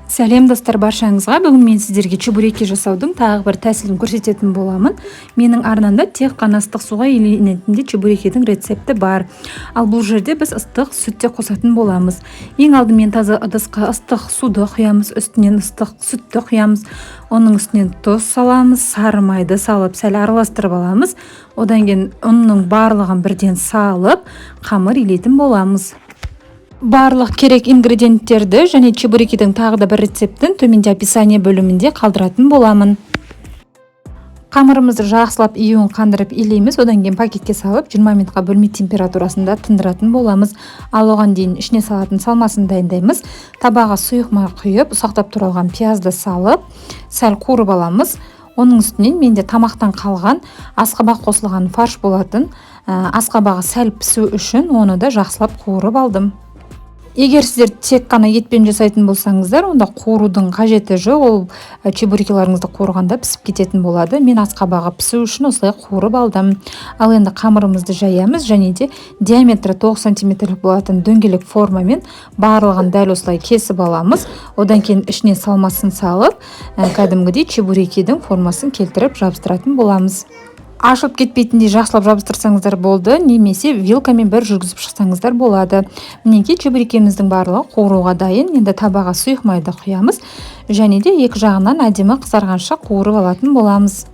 Сәлем достар баршаңызға. Бүгін мен сіздерге чебуреки жасаудың тағы бір тәсілін көрсететін боламын. Менің арнамда тек қана ыстық суға иленетін чебурекидің рецепті бар. Ал бұл жерде біз ыстық сүт те қосатын боламыз. Ең алдымен таза ыдысқа ыстық суды құямыз, үстінен ыстық сүтті құямыз. Оның үстінен тұз саламыз, сары майды салып, сәл араластырып аламыз. Одан кейін ұнның барлығын бірден салып, қамыр илетін боламыз. Барлық керек ингредиенттерді және чебурекидің тағы да бір рецептін төменде описание бөлімінде қалдыратын боламын. Қамырымызды жақсылап июін қандырып илейміз, одан кейін пакетке салып 20 минутқа бөлме температурасында тындыратын боламыз. Ал оған дейін ішіне салатын салмасын дайындаймыз. Табаға сұйық май құйып, ұсақтап туралған пиязды салып, сәл қуырып аламыз. Оның үстінен менде тамақтан қалған асқабақ қосылған фарш болатын. Асқабағы сәл пісу үшін оны да жақсылап қуырып алдым. Егер сіздер тек қана етпен жасайтын болсаңыздар, онда қуырудың қажеті жоқ, ол чебурекиларыңызды қуырғанда пісіп кететін болады. Мен асқабағы пісу үшін осылай қуырып алдым. Ал енді қамырымызды жаямыз, және де диаметрі 9 см болатын дөңгелек формамен барлығын дәл осылай кесіп аламыз. Одан кейін ішіне салмасын салып, кәдімгідей чебурекидің формасын келтіріп жабыстыратын боламыз. Ашылып кетпейтіндей жақсылап жабыстырсаңыздар болды, немесе вилкамен бір жүргізіп шықсаңыздар болады. Мінекей чебурекиміздің барлығы қуыруға дайын. Енді табаға сұйық майды құямыз, және де екі жағынан әдемі қызарғанша қуырып алатын боламыз.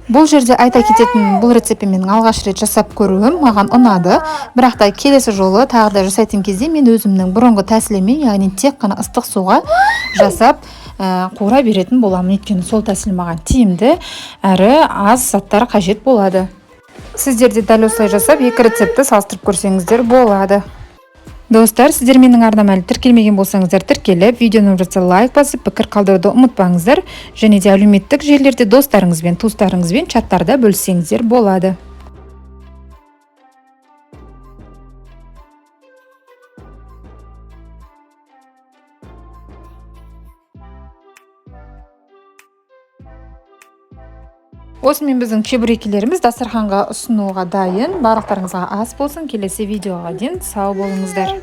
Бұл жерде айта кететін, бұл рецепті менің алғаш рет жасап көруім маған ұнады. Бірақ та келесі жолы тағы да жасайтын кезде мен өзімнің бұрынғы тәсілімен, яғни тек қана ыстық суға жасап қуыра беретін боламын. Өйткені сол тәсіл маған тиімді әрі аз заттар қажет болады. Сіздер де дәл осылай жасап, екі рецепті салыстырып көрсеңіздер болады. Достар, сіздер менің арнама әлі тіркелмеген болсаңыздар, тіркеліп, видеоны жатса лайк басып, пікір қалдыруды ұмытпаңыздар. Және де әлеуметтік желілерде достарыңызбен, туыстарыңызбен чаттарда бөліссеңіздер болады. Осымен біздің чебурекилеріміз дастарханға ұсынуға дайын. Барлықтарыңызға ас болсын. Келесі видеоға дейін сау болыңыздар.